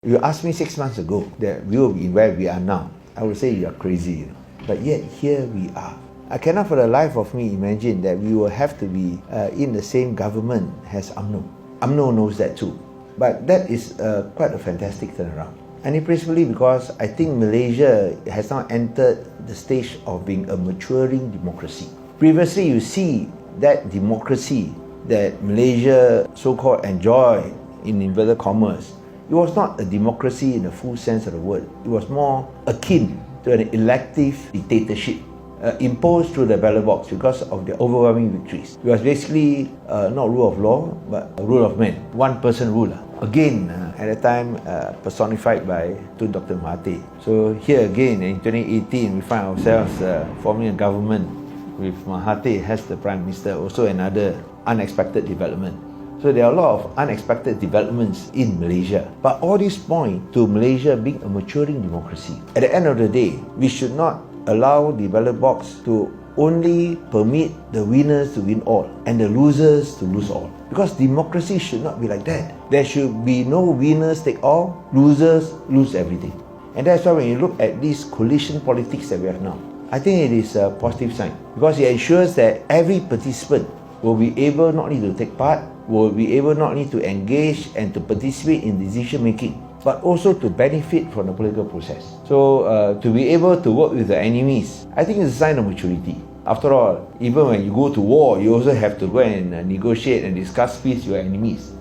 You asked me 6 months ago that we will be where we are now. I would say you are crazy, but yet here we are. I cannot for the life of me imagine that we will have to be in the same government as UMNO. UMNO knows that too. But that is quite a fantastic turnaround. And principally because I think Malaysia has now entered the stage of being a maturing democracy. Previously, you see that democracy that Malaysia so-called enjoyed in inverted commas, it was not a democracy in the full sense of the word. It was more akin to an elective dictatorship imposed through the ballot box because of the overwhelming victories. It was basically not rule of law, but a rule of man, one-person rule. Again, at the time personified by Dr. Mahathir. So here again, in 2018, we find ourselves forming a government with Mahathir as the Prime Minister, also another unexpected development. So there are a lot of unexpected developments in Malaysia. But all this point to Malaysia being a maturing democracy. At the end of the day, we should not allow the ballot box to only permit the winners to win all and the losers to lose all. Because democracy should not be like that. There should be no winners take all, losers lose everything. And that's why when you look at this coalition politics that we have now, I think it is a positive sign. Because it ensures that every participant will be able not only to take part, will be able not only to engage and to participate in decision making, but also to benefit from the political process. So to be able to work with the enemies, I think it's a sign of maturity. After all, even when you go to war, you also have to go and negotiate and discuss peace with your enemies.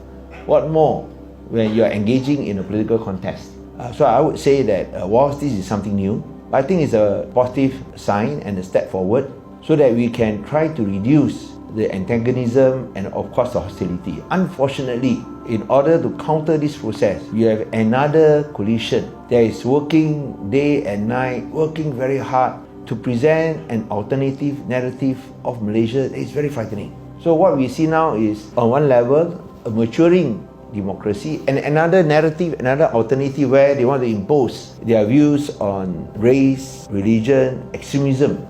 What more when you are engaging in a political contest? So I would say that whilst this is something new, I think it's a positive sign and a step forward so that we can try to reduce the antagonism and of course the hostility. Unfortunately, in order to counter this process, you have another coalition that is working day and night, working very hard to present an alternative narrative of Malaysia that is very frightening. So what we see now is, on one level, a maturing democracy, and another narrative, another alternative where they want to impose their views on race, religion, extremism,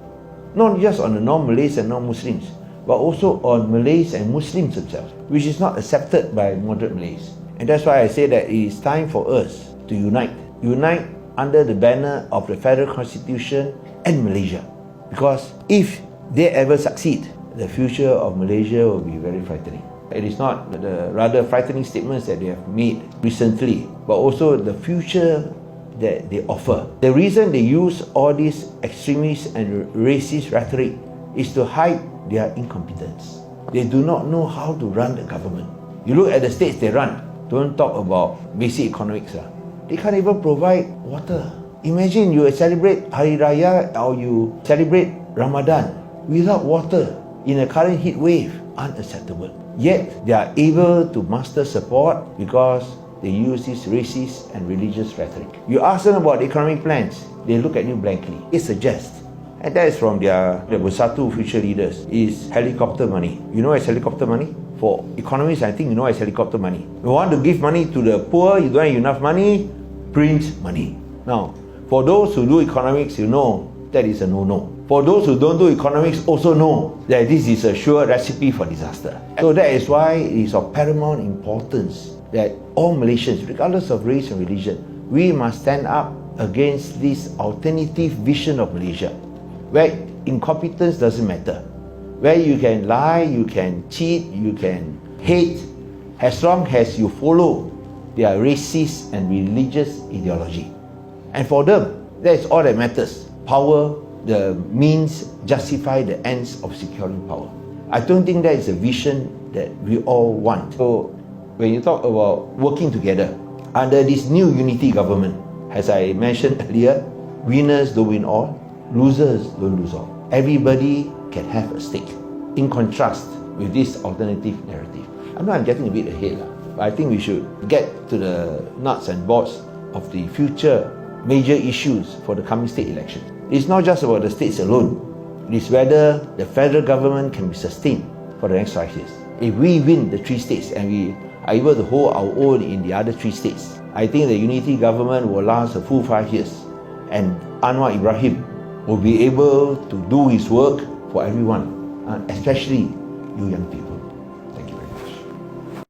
not just on the non-Malays and non-Muslims, but also on Malays and Muslims themselves, which is not accepted by moderate Malays. And that's why I say that it is time for us to unite under the banner of the Federal Constitution and Malaysia. Because if they ever succeed, the future of Malaysia will be very frightening. It is not the rather frightening statements that they have made recently, but also the future that they offer. The reason they use all this extremist and racist rhetoric is to hide their incompetence. They do not know how to run the government. You look at the states they run, don't talk about basic economics. They can't even provide water. Imagine you celebrate Hari Raya or you celebrate Ramadan without water in a current heat wave. Unacceptable. Yet they are able to muster support because they use this racist and religious rhetoric. You ask them about economic plans, they look at you blankly. It suggests, and that is from their Bersatu future leaders, is helicopter money. You know what is helicopter money? For economists, I think you know what is helicopter money. You want to give money to the poor, you don't have enough money, print money. Now, for those who do economics, you know that is a no-no. For those who don't do economics also know that this is a sure recipe for disaster. So that is why it is of paramount importance that all Malaysians, regardless of race and religion, we must stand up against this alternative vision of Malaysia, where incompetence doesn't matter, where you can lie, you can cheat, you can hate, as long as you follow their racist and religious ideology. And for them, that is all that matters. Power, the means justify the ends of securing power. I don't think that is a vision that we all want. So when you talk about working together under this new unity government, as I mentioned earlier, winners don't win all, losers don't lose all. Everybody can have a stake. In contrast with this alternative narrative. I know I'm getting a bit ahead, but I think we should get to the nuts and bolts of the future major issues for the coming state election. It's not just about the states alone. It is whether the federal government can be sustained for the next 5 years. If we win the 3 states and we are able to hold our own in the other 3 states, I think the unity government will last a full 5 years. And Anwar Ibrahim will be able to do his work for everyone, especially you young people.